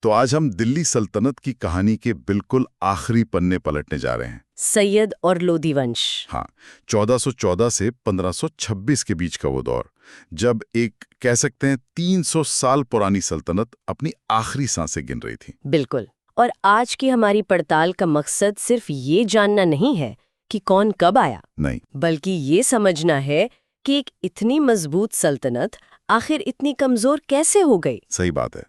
तो आज हम दिल्ली सल्तनत की कहानी के बिल्कुल आखिरी पन्ने पलटने जा रहे हैं। सैयद और लोदी वंश। हाँ, 1414 से 1526 के बीच का वो दौर, जब एक कह सकते हैं 300 साल पुरानी सल्तनत अपनी आखिरी सांसें गिन रही थी। बिल्कुल। और आज की हमारी पड़ताल का मकसद सिर्फ ये जानना नहीं है कि कौन कब आया, नहीं, बल्कि ये समझना है कि एक इतनी मजबूत सल्तनत आखिर इतनी कमजोर कैसे हो गई। सही बात है।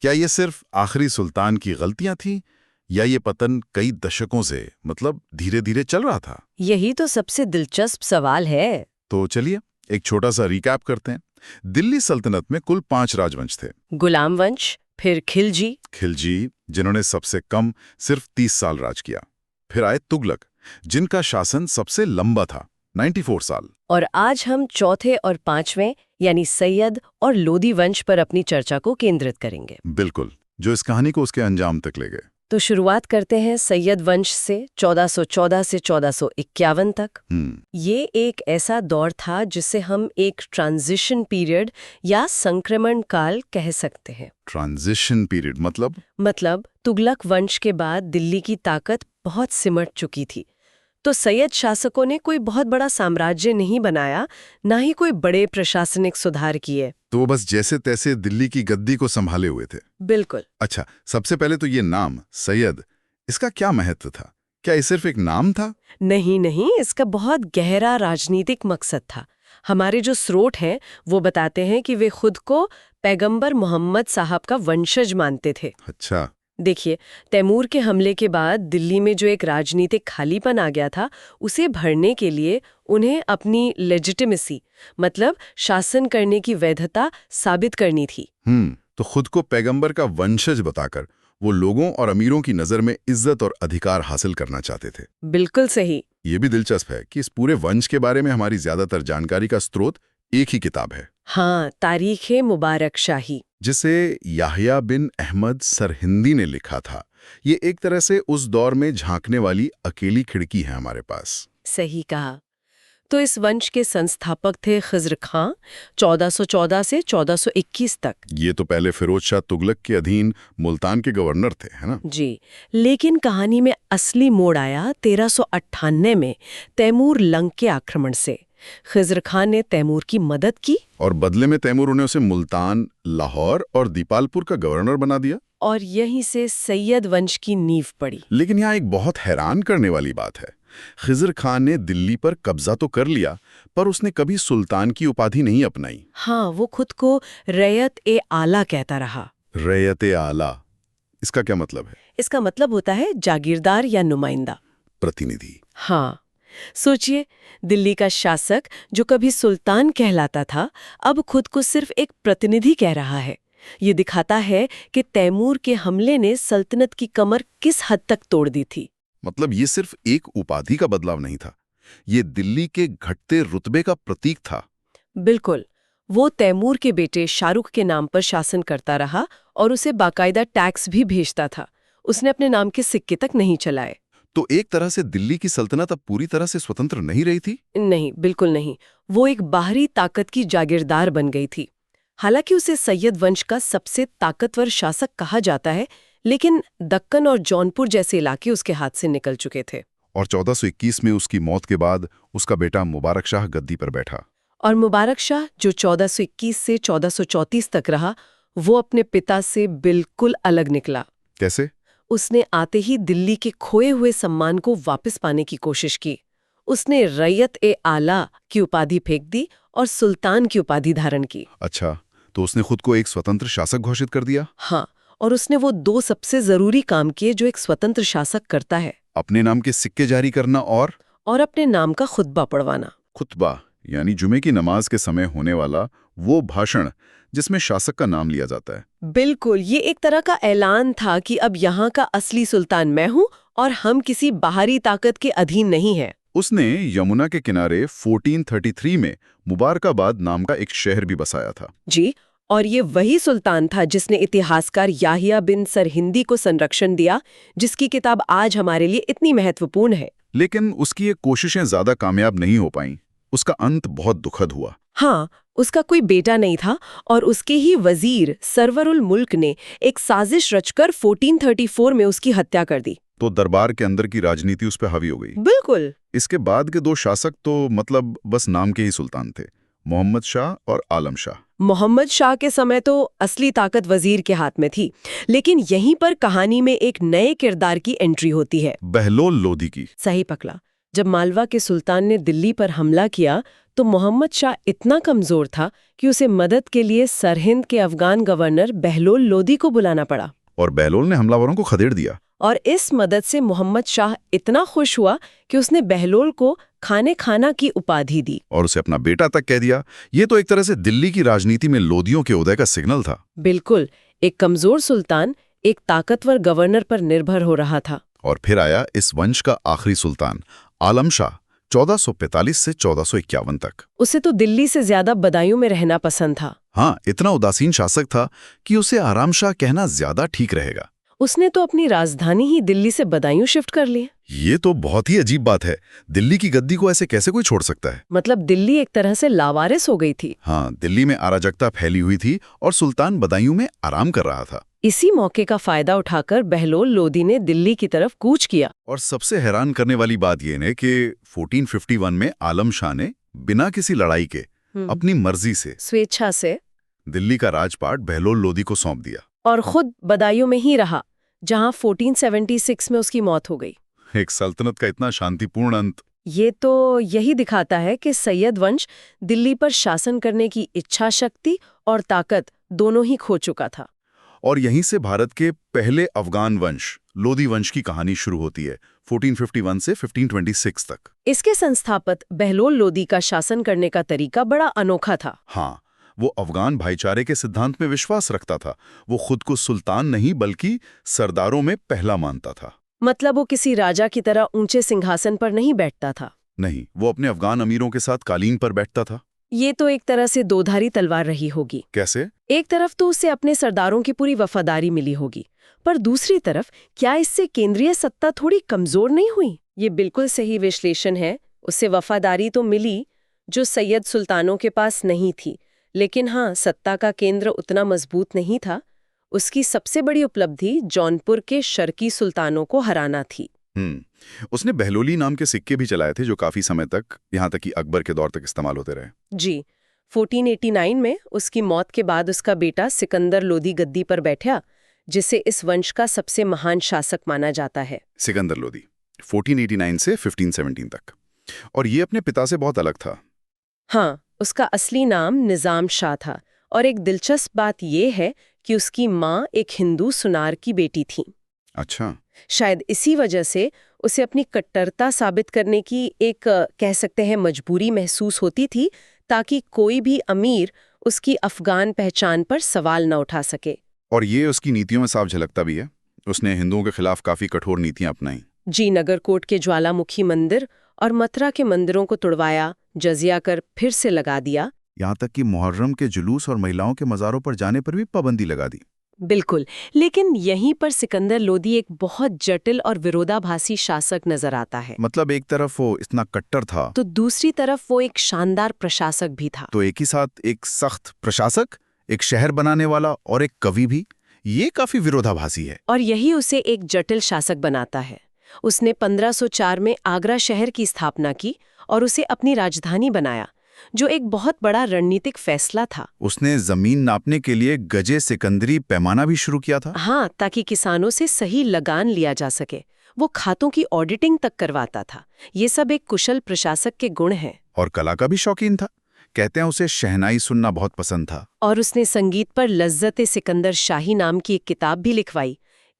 क्या ये सिर्फ आखिरी सुल्तान की गलतियां थी, या ये पतन कई दशकों से मतलब धीरे धीरे चल रहा था? यही तो सबसे दिलचस्प सवाल है। तो चलिए एक छोटा सा रिकैप करते हैं। दिल्ली सल्तनत में कुल 5 राजवंश थे। गुलाम वंश, फिर खिलजी, खिलजी, जिन्होंने सबसे कम सिर्फ 30 साल राज किया। फिर आए तुगलक, जिनका शासन सबसे लंबा था, 94 साल। और आज हम चौथे और पांचवें यानी सैयद और लोदी वंश पर अपनी चर्चा को केंद्रित करेंगे। बिल्कुल, जो इस कहानी को उसके अंजाम तक ले गए। तो शुरुआत करते हैं सैयद वंश से 1414 से 1451 तक। ये एक ऐसा दौर था जिसे हम एक ट्रांजिशन पीरियड या संक्रमण काल कह सकते हैं। ट्रांजिशन पीरियड मतलब तुगलक वंश के बाद दिल्ली की ताकत बहुत सिमट चुकी थी। तो सैयद शासकों ने कोई बहुत बड़ा साम्राज्य नहीं बनाया, ना ही कोई बड़े प्रशासनिक सुधार किए। तो वो बस जैसे तैसे दिल्ली की गद्दी को संभाले हुए थे। बिल्कुल। अच्छा, सबसे पहले तो ये नाम सैयद, इसका क्या महत्व था? क्या ये सिर्फ एक नाम था? नहीं, इसका बहुत गहरा राजनीतिक मकसद था। हमारे जो स्रोत हैं वो बताते हैं कि वे खुद को पैगंबर मोहम्मद साहब का वंशज मानते थे। अच्छा। देखिए, तैमूर के हमले के बाद दिल्ली में जो एक राजनीतिक खालीपन आ गया था, उसे भरने के लिए उन्हें अपनी लेजिटिमेसी मतलब शासन करने की वैधता साबित करनी थी। तो खुद को पैगंबर का वंशज बताकर वो लोगों और अमीरों की नजर में इज्जत और अधिकार हासिल करना चाहते थे। बिल्कुल सही। ये भी दिलचस्प है कि इस पूरे वंश के बारे में हमारी ज्यादातर जानकारी का स्रोत एक ही किताब है। हाँ, तारीख़ मुबारक शाही, जिसे याहिया बिन अहमद सरहिंदी ने लिखा था। ये एक तरह से उस दौर में झांकने वाली अकेली खिड़की है हमारे पास। सही कहा। तो इस वंश के संस्थापक थे खिज़्र खां, 1414 से 1421 तक। ये तो पहले फिरोज शाह तुगलक के अधीन मुल्तान के गवर्नर थे, है ना? जी, लेकिन कहानी में असली मोड़ आया 1398 में तैमूर लंग के आक्रमण से। खिज़्र खां ने तैमूर की मदद की और बदले में तैमूर ने उसे मुल्तान, लाहौर और दीपालपुर का गवर्नर बना दिया। और यहीं से सैयद वंश की नींव पड़ी। लेकिन यहाँ एक बहुत हैरान करने वाली बात है। खिज़्र खान ने दिल्ली पर कब्जा तो कर लिया, पर उसने कभी सुल्तान की उपाधि नहीं अपनाई। हाँ, वो खुद को रैयत-ए-आला कहता रहा। रैयत-ए-आला, इसका क्या मतलब है? इसका मतलब होता है जागीरदार या नुमाइंदा, प्रतिनिधि। हाँ, सोचिए, दिल्ली का शासक जो कभी सुल्तान कहलाता था, अब खुद को सिर्फ एक प्रतिनिधि कह रहा है। ये दिखाता है कि तैमूर के हमले ने सल्तनत की कमर किस हद तक तोड़ दी थी। मतलब ये सिर्फ एक उपाधि का बदलाव नहीं था, ये दिल्ली के घटते रुतबे का प्रतीक था। बिल्कुल। वो तैमूर के बेटे शाहरुख के नाम पर शासन करता रहा और उसे बाकायदा टैक्स भी भेजता था। उसने अपने नाम के सिक्के तक नहीं चलाए। तो एक तरह से दिल्ली की सल्तनत अब पूरी तरह से स्वतंत्र नहीं रही थी? नहीं, बिल्कुल नहीं। वो एक बाहरी ताकत की जागीरदार बन गई थी। हालांकि उसे सैयद वंश का सबसे ताकतवर शासक कहा जाता है, लेकिन दक्कन और जौनपुर जैसे इलाके उसके हाथ से निकल चुके थे। और 1421 में उसकी मौत के बाद उसका बेटा मुबारक शाह गद्दी पर बैठा। और मुबारक शाह, जो 1421 से 1434 तक रहा, वो अपने पिता से बिल्कुल अलग निकला। कैसे? उसने आते ही दिल्ली के खोए हुए सम्मान को वापस पाने की कोशिश की। उसने रैयत-ए-आला की उपाधि फेंक दी और सुल्तान की उपाधि धारण की। अच्छा, तो उसने खुद को एक स्वतंत्र शासक घोषित कर दिया? हाँ, और उसने वो 2 सबसे जरूरी काम किए जो एक स्वतंत्र शासक करता है। अपने नाम के सिक्के जारी करना और अपने नाम का खुतबा पढ़वाना। खुतबा यानी जुमे की नमाज के समय होने वाला वो भाषण जिसमें शासक का नाम लिया जाता है। बिल्कुल, ये एक तरह का ऐलान था कि अब यहाँ का असली सुल्तान मैं हूँ और हम किसी बाहरी ताकत के अधीन नहीं हैं। उसने यमुना के किनारे 1433 में मुबारकाबाद नाम का एक शहर भी बसाया था। जी, और ये वही सुल्तान था जिसने इतिहासकार याहिया बिन सरहिंदी को संरक्षण दिया, जिसकी किताब आज हमारे लिए इतनी महत्वपूर्ण है। लेकिन उसकी ये कोशिशें ज्यादा कामयाब नहीं हो पाईं। उसका अंत बहुत दुखद हुआ। हाँ, उसका कोई बेटा नहीं था और उसके ही वजीर सरवरुल मुल्क ने एक साजिश रचकर 1434 में उसकी हत्या कर दी। तो दरबार के अंदर की राजनीति उस पर हावी हो गई। बिल्कुल। इसके बाद के दो शासक तो मतलब बस नाम के ही सुल्तान थे, मोहम्मद शाह और आलम शाह। मोहम्मद शाह के समय तो असली ताकत वजीर के हाथ में थी, लेकिन यहीं पर कहानी में एक नए किरदार की एंट्री होती है, बहलोल लोधी की। सही पकड़ा। जब मालवा के सुल्तान ने दिल्ली पर हमला किया तो मोहम्मद शाह इतना कमजोर था कि उसे मदद के लिए सरहिंद के अफगान गवर्नर बहलोल लोधी को बुलाना पड़ा। और बहलोल ने हमलावरों को खदेड़ दिया। और इस मदद से मोहम्मद शाह इतना खुश हुआ कि उसने बहलोल को खाने खाना की उपाधि दी और उसे अपना बेटा तक कह दिया। ये तो एक तरह से दिल्ली की राजनीति में लोधियों के उदय का सिग्नल था। बिल्कुल, एक कमजोर सुल्तान एक ताकतवर गवर्नर पर निर्भर हो रहा था। और फिर आया इस वंश का आखिरी सुल्तान आलम शाह, 1445 से 1451 तक। उसे तो दिल्ली से ज्यादा बदायूं में रहना पसंद था। हाँ, इतना उदासीन शासक था कि उसे आराम शाह कहना ज्यादा ठीक रहेगा। उसने तो अपनी राजधानी ही दिल्ली से बदायूं शिफ्ट कर ली। ये तो बहुत ही अजीब बात है। दिल्ली की गद्दी को ऐसे कैसे कोई छोड़ सकता है? मतलब दिल्ली एक तरह से लावारिस हो गई थी। हाँ, दिल्ली में अराजकता फैली हुई थी और सुल्तान बदायूं में आराम कर रहा था। इसी मौके का फायदा उठाकर बहलोल लोधी ने दिल्ली की तरफ कूच किया। और सबसे हैरान करने वाली बात यह है कि 1451 में आलम शाह ने बिना किसी लड़ाई के अपनी मर्जी से, स्वेच्छा से दिल्ली का राजपाट बहलोल लोधी को सौंप दिया और खुद बदायूं में ही रहा, जहां 1476 में उसकी मौत हो गई। एक सल्तनत का इतना शांतिपूर्ण अंत। ये तो यही दिखाता है कि सैयद वंश दिल्ली पर शासन करने की इच्छा शक्ति और ताकत दोनों ही खो चुका था। और यहीं से भारत के पहले अफगान वंश लोधी वंश की कहानी शुरू होती है, 1451 से 1526 तक। इसके संस्थापक बहलोल लोधी का शासन करने का तरीका बड़ा अनोखा था। हाँ, वो अफगान भाईचारे के सिद्धांत में विश्वास रखता था। वो खुद को सुल्तान नहीं बल्कि सरदारों में पहला मानता था। मतलब वो किसी राजा की तरह ऊंचे सिंहासन पर नहीं बैठता था। नहीं, वो अपने अफगान अमीरों के साथ कालीन पर बैठता था। ये तो एक तरह से दोधारी तलवार रही होगी। कैसे? एक तरफ तो उसे अपने सरदारों की पूरी वफादारी मिली होगी, पर दूसरी तरफ क्या इससे केंद्रीय सत्ता थोड़ी कमजोर नहीं हुई? ये बिल्कुल सही विश्लेषण है। उसे वफादारी तो मिली जो सैयद सुल्तानों के पास नहीं थी, लेकिन हाँ, सत्ता का केंद्र उतना मजबूत नहीं था। उसकी सबसे बड़ी उपलब्धि जौनपुर के शर्की सुल्तानों को हराना थी। उसने बहलोली नाम के सिक्के भी चलाए थे जो काफी समय तक, यहाँ तक कि अकबर के दौर तक इस्तेमाल होते रहे। जी, 1489 में उसकी मौत के बाद उसका बेटा सिकंदर लोधी गद्दी पर बैठा, जिसे इस वंश का सबसे महान शासक माना जाता है। सिकंदर लोधी 1489 से 1517 तक। और ये अपने पिता से बहुत अलग था। हाँ, उसका असली नाम निजाम शाह था और एक दिलचस्प बात यह है कि उसकी माँ एक हिंदू सुनार की बेटी थी। अच्छा। शायद इसी वजह से उसे अपनी कट्टरता साबित करने की एक कह सकते हैं मजबूरी महसूस होती थी, ताकि कोई भी अमीर उसकी अफगान पहचान पर सवाल न उठा सके। और ये उसकी नीतियों में साफ झलकता भी है। उसने हिंदुओं के खिलाफ काफी कठोर नीतियां अपनाई। जी, नगरकोट के ज्वालामुखी मंदिर और मथुरा के मंदिरों को तुड़वाया, जजिया कर फिर से लगा दिया। यहाँ तक कि मुहर्रम के जुलूस और महिलाओं के मज़ारों पर जाने पर भी पाबंदी लगा दी। बिल्कुल, लेकिन यहीं पर सिकंदर लोधी एक बहुत जटिल और विरोधाभासी शासक नजर आता है। मतलब एक तरफ वो इतना कट्टर था तो दूसरी तरफ वो एक शानदार प्रशासक भी था। तो एक ही साथ एक सख्त प्रशासक, एक शहर बनाने वाला और एक कवि भी। ये काफी विरोधाभासी है। और यही उसे एक जटिल शासक बनाता है। उसने 1504 में आगरा शहर की स्थापना की और उसे अपनी राजधानी बनाया, जो एक बहुत बड़ा रणनीतिक फैसला था। उसने जमीन नापने के लिए गजे सिकंदरी पैमाना भी शुरू किया था। हाँ, ताकि किसानों से सही लगान लिया जा सके। वो खातों की ऑडिटिंग तक करवाता था। ये सब एक कुशल प्रशासक के गुण हैं। और कला का भी शौकीन था। कहते हैं उसे शहनाई सुनना बहुत पसंद था। और उसने संगीत पर लज्जत-ए सिकंदर शाही नाम की एक किताब भी लिखवाई।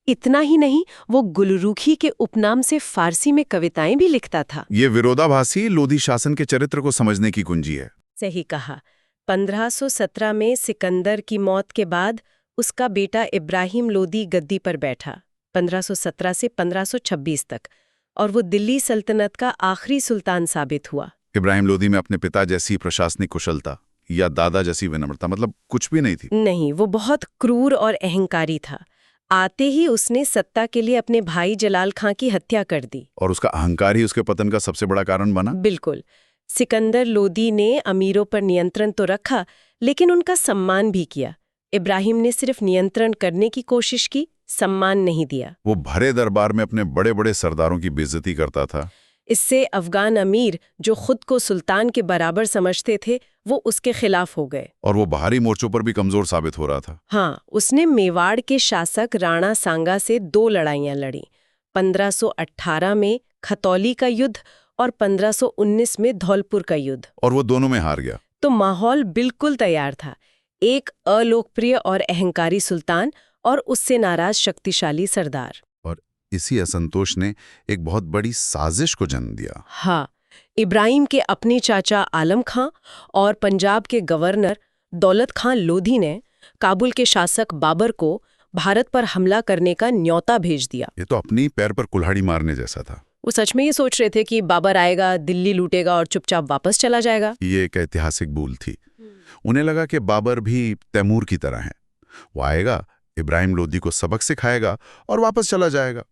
इतना ही नहीं, वो गुलरूखी के उपनाम से फारसी में कविताएं भी लिखता था। ये विरोधाभासी लोधी शासन के चरित्र को समझने की कुंजी है। सही कहा। 1517 में सिकंदर की मौत के बाद उसका बेटा इब्राहिम लोधी गद्दी पर बैठा, 1517 से 1526 तक, और वो दिल्ली सल्तनत का आखिरी सुल्तान साबित हुआ। इब्राहिम लोधी में अपने पिता जैसी प्रशासनिक कुशलता या दादा जैसी विनम्रता मतलब कुछ भी नहीं थी। नहीं, वो बहुत क्रूर और अहंकारी था। आते ही उसने सत्ता के लिए अपने भाई जलाल खां की हत्या कर दी। और उसका अहंकार ही उसके पतन का सबसे बड़ा कारण बना। बिल्कुल। सिकंदर लोदी ने अमीरों पर नियंत्रण तो रखा, लेकिन उनका सम्मान भी किया। इब्राहिम ने सिर्फ नियंत्रण करने की कोशिश की, सम्मान नहीं दिया। वो भरे दरबार में अपने बड़े बड़े सरदारों की बेइज्जती करता था। इससे अफगान अमीर, जो खुद को सुल्तान के बराबर समझते थे, वो उसके खिलाफ हो गए। और वो बाहरी मोर्चों पर भी कमजोर साबित हो रहा था। हाँ, उसने मेवाड़ के शासक राणा सांगा से 2 लड़ाइयां लड़ी। 1518 में खतौली का युद्ध और 1519 में धौलपुर का युद्ध। और वो दोनों में हार गया। तो माहौल बिल्कुल तैयार था। एक अलोकप्रिय और अहंकारी सुल्तान और उससे नाराज शक्तिशाली सरदार। और इसी असंतोष ने एक बहुत बड़ी साजिश को जन्म दिया। हाँ, इब्राहिम के अपने चाचा आलम खां और पंजाब के गवर्नर दौलत खां लोधी ने काबुल के शासक बाबर को भारत पर हमला करने का न्योता भेज दिया। ये तो अपनी पैर पर कुल्हाड़ी मारने जैसा था। वो सच में ये सोच रहे थे कि बाबर आएगा, दिल्ली लूटेगा और चुपचाप वापस चला जाएगा। ये एक ऐतिहासिक भूल थी। उन्हें लगा कि बाबर भी तैमूर की तरह है। वो आएगा, इब्राहिम लोदी को सबक सिखाएगा और वापस चला जाएगा।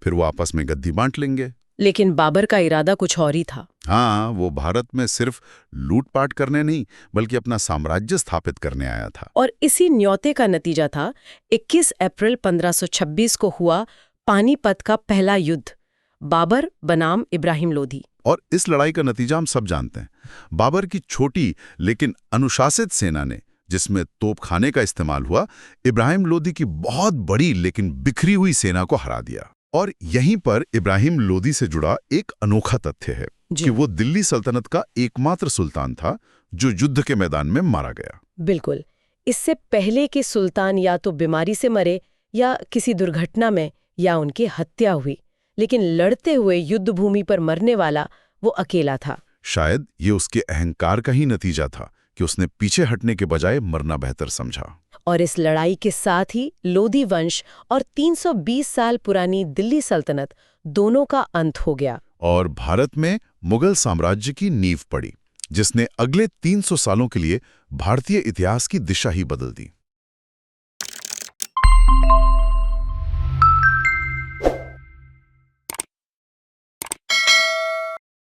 फिर वो आपस में गद्दी बांट लेंगे। लेकिन बाबर का इरादा कुछ और ही था। हाँ, वो भारत में सिर्फ लूटपाट करने नहीं, बल्कि अपना साम्राज्य स्थापित करने आया था। और इसी न्योते का नतीजा था 21 अप्रैल 1526 को हुआ पानीपत का पहला युद्ध, बाबर बनाम इब्राहिम लोदी। और इस लड़ाई का नतीजा हम सब जानते हैं। बाबर की छोटी लेकिन अनुशासित सेना ने, जिसमें तोपखाने का इस्तेमाल हुआ, इब्राहिम लोदी की बहुत बड़ी लेकिन बिखरी हुई सेना को हरा दिया। और यहीं पर इब्राहिम लोदी से जुड़ा एक अनोखा तथ्य है कि वो दिल्ली सल्तनत का एकमात्र सुल्तान था जो युद्ध के मैदान में मारा गया। बिल्कुल। इससे पहले के सुल्तान या तो बीमारी से मरे या किसी दुर्घटना में या उनकी हत्या हुई, लेकिन लड़ते हुए युद्ध भूमि पर मरने वाला वो अकेला था। शायद ये उसके अहंकार का ही नतीजा था कि उसने पीछे हटने के बजाय मरना बेहतर समझा। और इस लड़ाई के साथ ही लोदी वंश और 320 साल पुरानी दिल्ली सल्तनत दोनों का अंत हो गया। और भारत में मुगल साम्राज्य की नींव पड़ी, जिसने अगले 300 सालों के लिए भारतीय इतिहास की दिशा ही बदल दी।